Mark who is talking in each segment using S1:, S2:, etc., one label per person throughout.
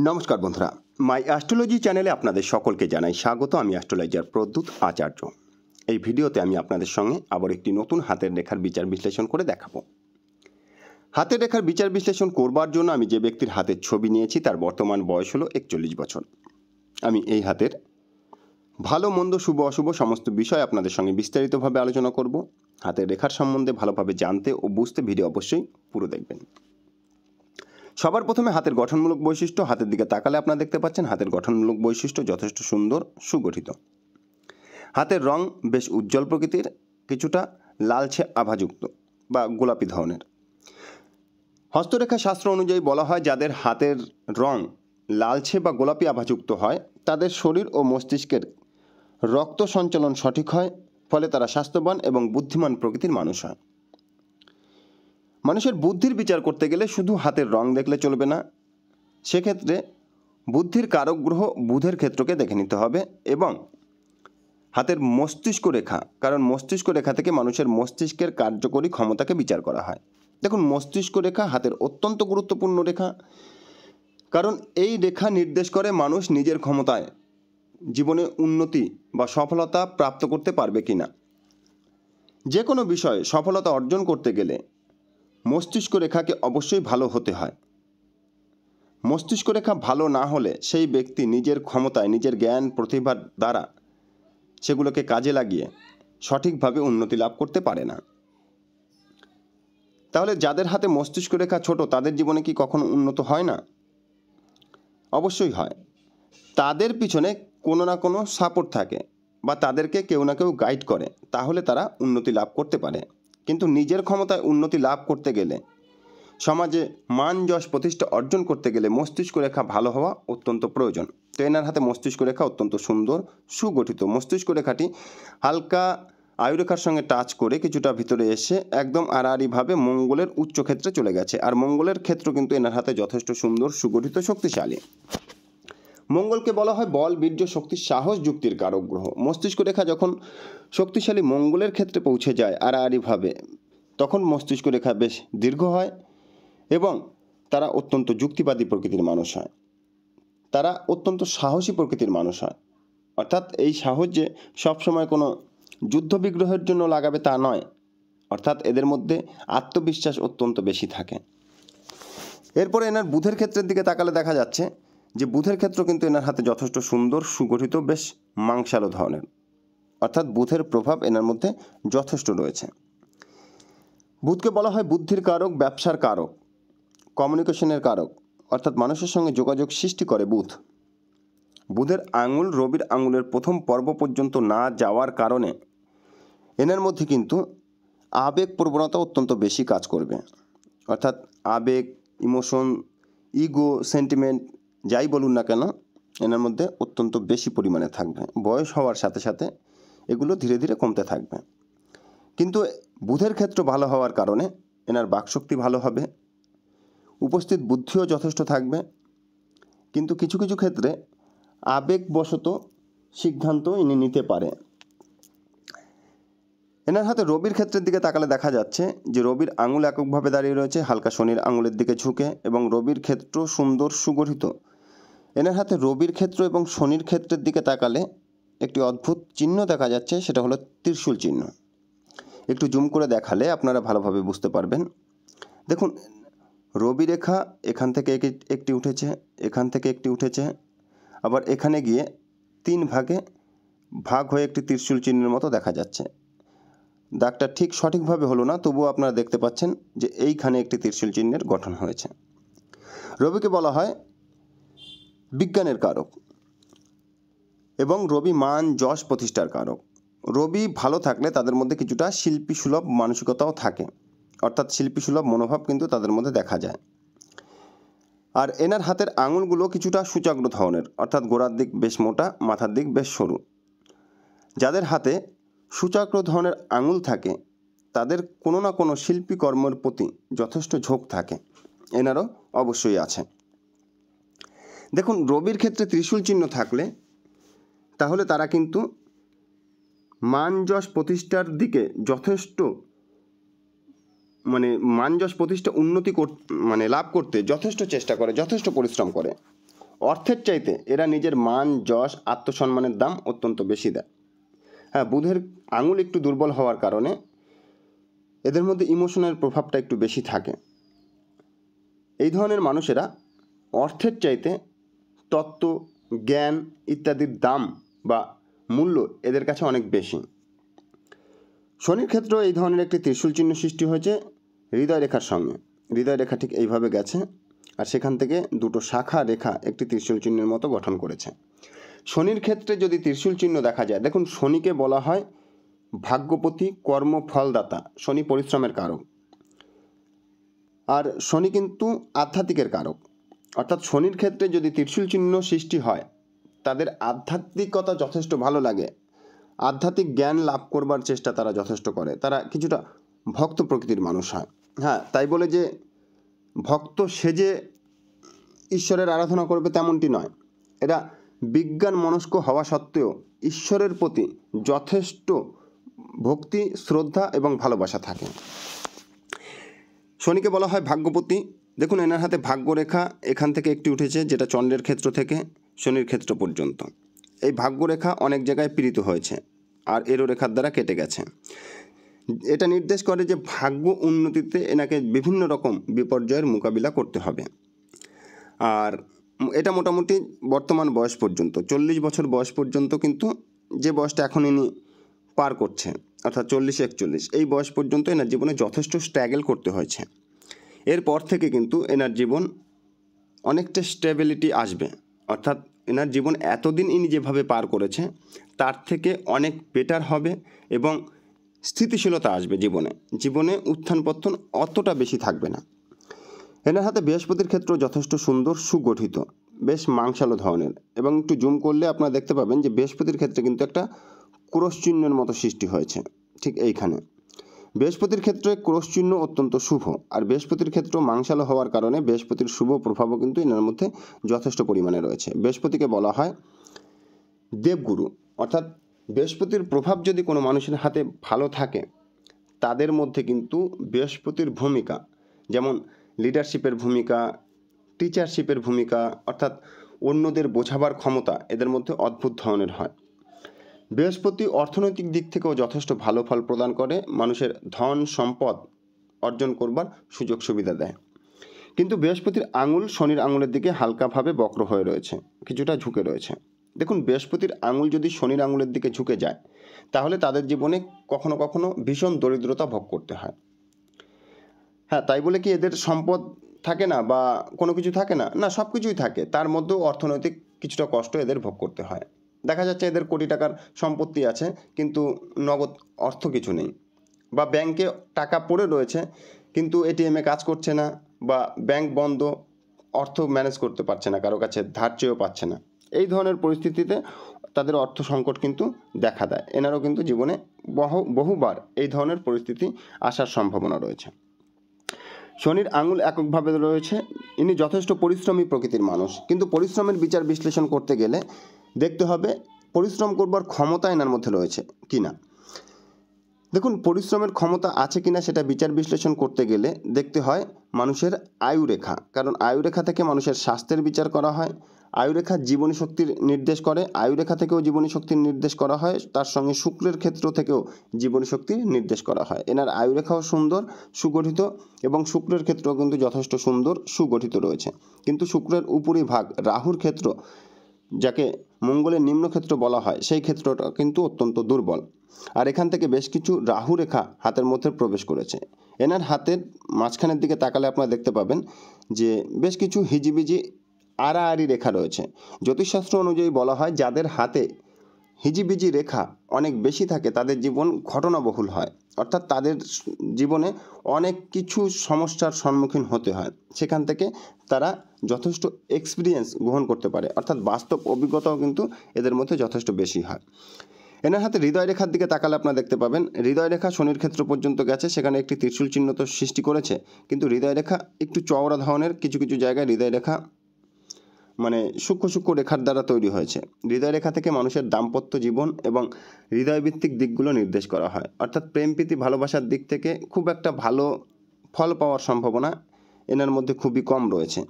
S1: নমস্কার বন্ধুরা, মাই অ্যাস্ট্রোলজি চ্যানেলে আপনাদের সকলকে জানাই স্বাগত। আমি অ্যাস্ট্রোলজার প্রদ্যুৎ আচার্য। এই ভিডিওতে আমি আপনাদের সঙ্গে আবার একটি নতুন হাতের রেখার বিচার বিশ্লেষণ করে দেখাবো। হাতের রেখার বিচার বিশ্লেষণ করবার জন্য আমি যে ব্যক্তির হাতের ছবি নিয়েছি তার বর্তমান বয়স হলো 41 বছর। আমি এই হাতের ভালো মন্দ শুভ অশুভ সমস্ত বিষয় আপনাদের সঙ্গে বিস্তারিতভাবে আলোচনা করব। হাতের রেখার সম্বন্ধে ভালোভাবে জানতে ও বুঝতে ভিডিও অবশ্যই পুরো দেখবেন। সবার প্রথমে হাতের গঠনমূলক বৈশিষ্ট্য। হাতের দিকে তাকালে আপনারা দেখতে পাচ্ছেন হাতের গঠনমূলক বৈশিষ্ট্য যথেষ্ট সুন্দর, সুগঠিত। হাতের রং বেশ উজ্জ্বল প্রকৃতির, কিছুটা লালচে আভাযুক্ত বা গোলাপি ধরনের। হস্তরেখা শাস্ত্র অনুযায়ী বলা হয় যাদের হাতের রং লালচে বা গোলাপি আভাযুক্ত হয় তাদের শরীর ও মস্তিষ্কের রক্ত সঞ্চালন সঠিক হয়, ফলে তারা স্বাস্থ্যবান এবং বুদ্ধিমান প্রকৃতির মানুষ হয়। মানুষের বুদ্ধির বিচার করতে গেলে শুধু হাতের রং দেখলে চলবে না, সেক্ষেত্রে বুদ্ধির কারক গ্রহ বুধের ক্ষেত্রকে দেখে নিতে হবে এবং হাতের মস্তিষ্ক রেখা, কারণ মস্তিষ্ক রেখা থেকে মানুষের মস্তিষ্কের কার্যকরী ক্ষমতাকে বিচার করা হয়। দেখুন, মস্তিষ্ক রেখা হাতের অত্যন্ত গুরুত্বপূর্ণ রেখা, কারণ এই রেখা নির্দেশ করে মানুষ নিজের ক্ষমতায় জীবনে উন্নতি বা সফলতা প্রাপ্ত করতে পারবে কিনা। যে কোনো বিষয়ে সফলতা অর্জন করতে গেলে মস্তিষ্ক রেখাকে অবশ্যই ভালো হতে হয়। মস্তিষ্ক রেখা ভালো না হলে সেই ব্যক্তি নিজের ক্ষমতায়, নিজের জ্ঞান প্রতিভার দ্বারা সেগুলোকে কাজে লাগিয়ে সঠিকভাবে উন্নতি লাভ করতে পারে না। তাহলে যাদের হাতে মস্তিষ্ক রেখা ছোট তাদের জীবনে কি কখনো উন্নত হয় না? অবশ্যই হয়। তাদের পিছনে কোনো না কোনো সাপোর্ট থাকে বা তাদেরকে কেউ না কেউ গাইড করে, তাহলে তারা উন্নতি লাভ করতে পারে। কিন্তু নিজের ক্ষমতায় উন্নতি লাভ করতে গেলে, সমাজে মান যশ প্রতিষ্ঠা অর্জন করতে গেলে মস্তিষ্ক রেখা ভালো হওয়া অত্যন্ত প্রয়োজন। তো এনার হাতে মস্তিষ্ক রেখা অত্যন্ত সুন্দর, সুগঠিত। মস্তিষ্ক রেখাটি হালকা আয়ুরেখার সঙ্গে টাচ করে কিছুটা ভিতরে এসে একদম আড়াআড়িভাবে মঙ্গলের উচ্চক্ষেত্রে চলে গেছে। আর মঙ্গলের ক্ষেত্র কিন্তু এনার হাতে যথেষ্ট সুন্দর, সুগঠিত, শক্তিশালী। মঙ্গলকে বলা হয় বল, বীর্য, শক্তি, সাহস, যুক্তির কারক গ্রহ। মস্তিষ্ক রেখা যখন শক্তিশালী মঙ্গলের ক্ষেত্রে পৌঁছে যায় আড়াআড়িভাবে, তখন মস্তিষ্ক রেখা বেশ দীর্ঘ হয় এবং তারা অত্যন্ত যুক্তিবাদী প্রকৃতির মানুষ হয়। তারা অত্যন্ত সাহসী প্রকৃতির মানুষ হয়। অর্থাৎ এই সাহস যে সবসময় কোনো যুদ্ধ বিগ্রহের জন্য লাগাবে তা নয়, অর্থাৎ এদের মধ্যে আত্মবিশ্বাস অত্যন্ত বেশি থাকে। এরপরে এনার বুধের ক্ষেত্রের দিকে তাকালে দেখা যাচ্ছে যে বুধের ক্ষেত্র কিন্তু এনার হাতে যথেষ্ট সুন্দর, সুগঠিত, বেশ মাংসালো ধরনের। অর্থাৎ বুধের প্রভাব এনার মধ্যে যথেষ্ট রয়েছে। বুধকে বলা হয় বুদ্ধির কারক, ব্যবসার কারক, কমিউনিকেশনের কারক, অর্থাৎ মানুষের সঙ্গে যোগাযোগ সৃষ্টি করে বুধ। বুধের আঙুল রবির আঙুলের প্রথম পর্ব পর্যন্ত না যাওয়ার কারণে এনার মধ্যে কিন্তু আবেগ প্রবণতা অত্যন্ত বেশি কাজ করবে। অর্থাৎ আবেগ, ইমোশন, ইগো, সেন্টিমেন্ট যাই বলুন না কেন এনার মধ্যে অত্যন্ত বেশি পরিমাণে থাকবে। বয়স হওয়ার সাথে সাথে এগুলো ধীরে ধীরে কমতে থাকবে। কিন্তু বুধের ক্ষেত্র ভালো হওয়ার কারণে এনার বাকশক্তি ভালো হবে, উপস্থিত বুদ্ধিও যথেষ্ট থাকবে। কিন্তু কিছু কিছু ক্ষেত্রে আবেগবশত সিদ্ধান্ত ইনি নিতে পারে। এনার হাতে রবির ক্ষেত্রের দিকে তাকালে দেখা যাচ্ছে যে রবির আঙুল এককভাবে দাঁড়িয়ে রয়েছে, হালকা শনির আঙুলের দিকে ঝুঁকে, এবং রবির ক্ষেত্র সুন্দর, সুগঠিত। এনার হাতে রবির ক্ষেত্র এবং শনির ক্ষেত্রের দিকে তাকালে একটি অদ্ভুত চিহ্ন দেখা যাচ্ছে, সেটা হলো ত্রিশূল চিহ্ন। একটু জুম করে দেখালে আপনারা ভালোভাবে বুঝতে পারবেন। দেখুন, রবি রেখা এখান থেকে একটি উঠেছে, এখান থেকে একটি উঠেছে, আবার এখানে গিয়ে 3 ভাগে ভাগ হয়ে একটি ত্রিশূল চিহ্নের মতো দেখা যাচ্ছে। দাগটা ঠিক সঠিকভাবে হলো না, তবুও আপনারা দেখতে পাচ্ছেন যে এইখানে একটি ত্রিশূল চিহ্নের গঠন হয়েছে। রবিকে বলা হয় বিজ্ঞানের কারক এবং রবি মান যশ প্রতিষ্ঠার কারক। রবি ভালো থাকলে তাদের মধ্যে কিছুটা শিল্পী সুলভ মানসিকতাও থাকে, অর্থাৎ শিল্পী সুলভ মনোভাব কিন্তু তাদের মধ্যে দেখা যায়। আর এনার হাতের আঙুলগুলো কিছুটা সূচাগ্র ধরনের, অর্থাৎ গোড়ার দিক বেশ মোটা, মাথার দিক বেশ সরু। যাদের হাতে সূচাগ্র ধরনের আঙুল থাকে তাদের কোনো না কোনো শিল্পী কর্মের প্রতি যথেষ্ট ঝোঁক থাকে, এনারও অবশ্যই আছে। দেখুন, রবির ক্ষেত্রে ত্রিশূল চিহ্ন থাকলে তাহলে তারা কিন্তু মান যশ প্রতিষ্ঠার দিকে যথেষ্ট মান যশ প্রতিষ্ঠা উন্নতি লাভ করতে যথেষ্ট চেষ্টা করে, যথেষ্ট পরিশ্রম করে। অর্থের চাইতে এরা নিজের মান, যশ, আত্মসম্মানের দাম অত্যন্ত বেশি দেয়। হ্যাঁ, বুধের আঙুল একটু দুর্বল হওয়ার কারণে এদের মধ্যে ইমোশনের প্রভাবটা একটু বেশি থাকে। এই ধরনের মানুষেরা অর্থের চাইতে তত্ত্ব, জ্ঞান ইত্যাদির দাম বা মূল্য এদের কাছে অনেক বেশি। শনির ক্ষেত্রেও এই ধরনের একটি ত্রিশূল চিহ্ন সৃষ্টি হয়েছে হৃদয় রেখার সঙ্গে। হৃদয় রেখা ঠিক এইভাবে গেছে, আর সেখান থেকে দুটো শাখা রেখা একটি ত্রিশূল চিহ্নের মতো গঠন করেছে। শনির ক্ষেত্রে যদি ত্রিশূল চিহ্ন দেখা যায়, দেখুন শনিকে বলা হয় ভাগ্যপতি, কর্মফলদাতা। শনি পরিশ্রমের কারক, আর শনি কিন্তু আধ্যাত্মিকের কারক। অর্থাৎ শনির ক্ষেত্রে যদি ত্রিশূল চিহ্ন সৃষ্টি হয়, তাদের আধ্যাত্মিকতা যথেষ্ট ভালো লাগে, আধ্যাত্মিক জ্ঞান লাভ করবার চেষ্টা তারা যথেষ্ট করে, তারা কিছুটা ভক্ত প্রকৃতির মানুষ হয়। হ্যাঁ, তাই বলে যে ভক্ত সেজে ঈশ্বরের আরাধনা করবে তেমনটি নয়। এরা বিজ্ঞান মনস্ক হওয়া সত্ত্বেও ঈশ্বরের প্রতি যথেষ্ট ভক্তি, শ্রদ্ধা এবং ভালোবাসা থাকে। শনিকে বলা হয় ভাগ্যপতি। দেখুন এনার হাতে ভাগ্যরেখা এখান থেকে একটি উঠেছে, যেটা চন্দ্রের ক্ষেত্র থেকে শনির ক্ষেত্র পর্যন্ত। এই ভাগ্যরেখা অনেক জায়গায় পীড়িত হয়েছে আর এরো রেখার দ্বারা কেটে গেছে। এটা নির্দেশ করে যে ভাগ্য উন্নতিতে এনাকে বিভিন্ন রকম বিপর্যয়ের মোকাবিলা করতে হবে। আর এটা মোটামুটি বর্তমান বয়স পর্যন্ত 40 বছর বয়স পর্যন্ত, কিন্তু যে বয়সটা এখন ইনি পার করছে অর্থাৎ 40-41, এই বয়স পর্যন্ত এনার জীবনে যথেষ্ট স্ট্রাগল করতে হয়েছে। এরপর থেকে কিন্তু এনার জীবন অনেকটা স্টেবিলিটি আসবে, অর্থাৎ এনার জীবন এতদিন ইনি যেভাবে পার করেছে তার থেকে অনেক বেটার হবে এবং স্থিতিশীলতা আসবে জীবনে। জীবনে উত্থান পতন অতটা বেশি থাকবে না। এনার হাতে বৃহস্পতির ক্ষেত্র যথেষ্ট সুন্দর, সুগঠিত, বেশ মাংসালো ধরনের, এবং একটু জুম করলে আপনারা দেখতে পাবেন যে বৃহস্পতির ক্ষেত্রে কিন্তু একটা ক্রস চিহ্নের মতো সৃষ্টি হয়েছে ঠিক এইখানে। বৃহস্পতির ক্ষেত্রে ক্রস চিহ্ন অত্যন্ত শুভ, আর বৃহস্পতির ক্ষেত্র মাংসালো হওয়ার কারণে বৃহস্পতির শুভ প্রভাবও কিন্তু এনার মধ্যে যথেষ্ট পরিমাণে রয়েছে। বৃহস্পতিকে বলা হয় দেবগুরু, অর্থাৎ বৃহস্পতির প্রভাব যদি কোনো মানুষের হাতে ভালো থাকে, তাদের মধ্যে কিন্তু বৃহস্পতির ভূমিকা, যেমন লিডারশিপের ভূমিকা, টিচারশিপের ভূমিকা, অর্থাৎ অন্যদের বোঝাবার ক্ষমতা এদের মধ্যে অদ্ভুত ধরনের হয়। বৃহস্পতি অর্থনৈতিক দিক থেকেও যথেষ্ট ভালো ফল প্রদান করে, মানুষের ধন সম্পদ অর্জন করবার সুযোগ সুবিধা দেয়। কিন্তু বৃহস্পতির আঙুল শনির আঙুলের দিকে হালকাভাবে বক্র হয়ে রয়েছে, কিছুটা ঝুঁকে রয়েছে। দেখুন বৃহস্পতির আঙুল যদি শনির আঙুলের দিকে ঝুঁকে যায়, তাহলে তাদের জীবনে কখনো কখনো ভীষণ দরিদ্রতা ভোগ করতে হয়। হ্যাঁ, তাই বলে কি এদের সম্পদ থাকে না বা কোনো কিছু থাকে না? না, সব কিছুই থাকে, তার মধ্যেও অর্থনৈতিক কিছুটা কষ্ট এদের ভোগ করতে হয়। দেখা যাচ্ছে এদের কোটি টাকার সম্পত্তি আছে কিন্তু নগদ অর্থ কিছু নেই, বা ব্যাংকে টাকা পড়ে রয়েছে কিন্তু এটিএমে কাজ করছে না, বা ব্যাংক বন্ধ, অর্থ ম্যানেজ করতে পারছে না, কারো কাছে ধার চেয়েও পাচ্ছে না। এই ধরনের পরিস্থিতিতে তাদের অর্থ সংকট কিন্তু দেখা দেয়। এনারও কিন্তু জীবনে বহুবার এই ধরনের পরিস্থিতি আসার সম্ভাবনা রয়েছে। শনির আঙুল এককভাবে রয়েছে, ইনি যথেষ্ট পরিশ্রমী প্রকৃতির মানুষ, কিন্তু পরিশ্রমের বিচার বিশ্লেষণ করতে গেলে দেখতে হবে পরিশ্রম করবার ক্ষমতা এনার মধ্যে রয়েছে কিনা। দেখুন পরিশ্রমের ক্ষমতা আছে কিনা সেটা বিচার বিশ্লেষণ করতে গেলে দেখতে হয় মানুষের আয়ুরেখা, কারণ আয়ুরেখা থেকে মানুষের স্বাস্থ্যের বিচার করা হয়। আয়ুরেখা জীবনী শক্তির নির্দেশ করে, আয়ুরেখা থেকেও জীবনী শক্তির নির্দেশ করা হয়, তার সঙ্গে শুক্রের ক্ষেত্র থেকেও জীবনী শক্তির নির্দেশ করা হয়। এনার আয়ুরেখাও সুন্দর, সুগঠিত, এবং শুক্রের ক্ষেত্রও কিন্তু যথেষ্ট সুন্দর, সুগঠিত রয়েছে। কিন্তু শুক্রের উপরি ভাগ রাহুর ক্ষেত্র, যাকে মঙ্গলের নিম্নক্ষেত্র বলা হয়, সেই ক্ষেত্রটা কিন্তু অত্যন্ত দুর্বল। আর এখান থেকে বেশ কিছু রাহু রেখা হাতের মধ্যে প্রবেশ করেছে। এনার হাতের মাঝখানের দিকে তাকালে আপনারা দেখতে পাবেন যে বেশ কিছু হিজিবিজি আড়াআড়ি রেখা রয়েছে। জ্যোতিষশাস্ত্র অনুযায়ী বলা হয় যাদের হাতে হিজিবিজি রেখা অনেক বেশি থাকে তাদের জীবন ঘটনাবহুল হয়, অর্থাৎ তাদের জীবনে অনেক কিছু সমস্যার সম্মুখীন হতে হয়, সেখান থেকে তারা যথেষ্ট এক্সপিরিয়েন্স গ্রহণ করতে পারে, অর্থাৎ বাস্তব অভিজ্ঞতাও কিন্তু এদের মধ্যে যথেষ্ট বেশি হয়। এনার হাতে হৃদয় রেখার দিকে তাকালে আপনারা দেখতে পাবেন হৃদয় রেখা শনির ক্ষেত্র পর্যন্ত গেছে, সেখানে একটি ত্রিশূল চিহ্ন তো সৃষ্টি করেছে, কিন্তু হৃদয় রেখা একটু চওড়া ধরনের, কিছু কিছু জায়গায় হৃদয় রেখা মানে সূক্ষ্ম সূক্ষ্ম রেখার দ্বারা তৈরি হয়েছে। হৃদয় রেখা থেকে মানুষের দাম্পত্য জীবন এবং হৃদয়ভিত্তিক দিকগুলো নির্দেশ করা হয়, অর্থাৎ প্রেম প্রীতি ভালোবাসার দিক থেকে খুব একটা ভালো ফল পাওয়ার সম্ভাবনা এনার মধ্যে খুবই কম রয়েছে।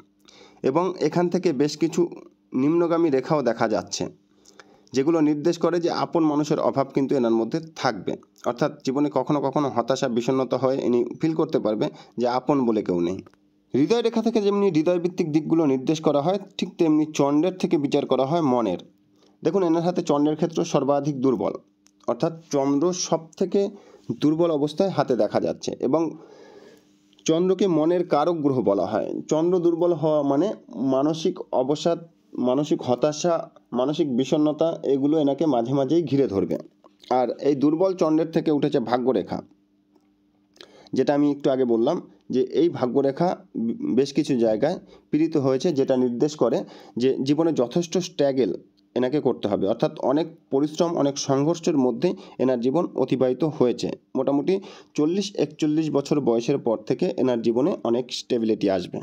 S1: এবং এখান থেকে বেশ কিছু নিম্নগামী রেখাও দেখা যাচ্ছে, যেগুলো নির্দেশ করে যে আপন মানুষের অভাব কিন্তু এনার মধ্যে থাকবে। অর্থাৎ জীবনে কখনো কখনো হতাশা বিষণ্ণতা হয়ে ইনি ফিল করতে পারবে যে আপন বলে কেউ নেই। হৃদয় রেখা থেকে যেমনি হৃদয়ভিত্তিক দিকগুলো নির্দেশ করা হয়, ঠিক তেমনি চন্দ্রের থেকে বিচার করা হয় মনের। দেখুন, এনার হাতে চন্দ্রের ক্ষেত্র সর্বাধিক দুর্বল, অর্থাৎ চন্দ্র সব থেকে দুর্বল অবস্থায় হাতে দেখা যাচ্ছে, এবং চন্দ্রকে মনের কারক গ্রহ বলা হয়। চন্দ্র দুর্বল হওয়া মানে মানসিক অবসাদ, মানসিক হতাশা, মানসিক বিষণ্ণতা, এগুলো এনাকে মাঝে মাঝেই ঘিরে ধরবে। আর এই দুর্বল চন্দ্রের থেকে উঠেছে ভাগ্যরেখা, যেটা আমি একটু আগে বললাম যে এই ভাগ্যরেখা বেশ কিছু জায়গায় পীড়িত হয়েছে, যেটা নির্দেশ করে যে জীবনে যথেষ্ট স্ট্রাগল এনাকে করতে হবে। অর্থাৎ অনেক পরিশ্রম, অনেক সংঘর্ষের মধ্যে এনার জীবন অতিবাহিত হয়েছে। মোটামুটি 40-41 বছর বয়সের পর থেকে এনার জীবনে অনেক স্টেবিলিটি আসবে।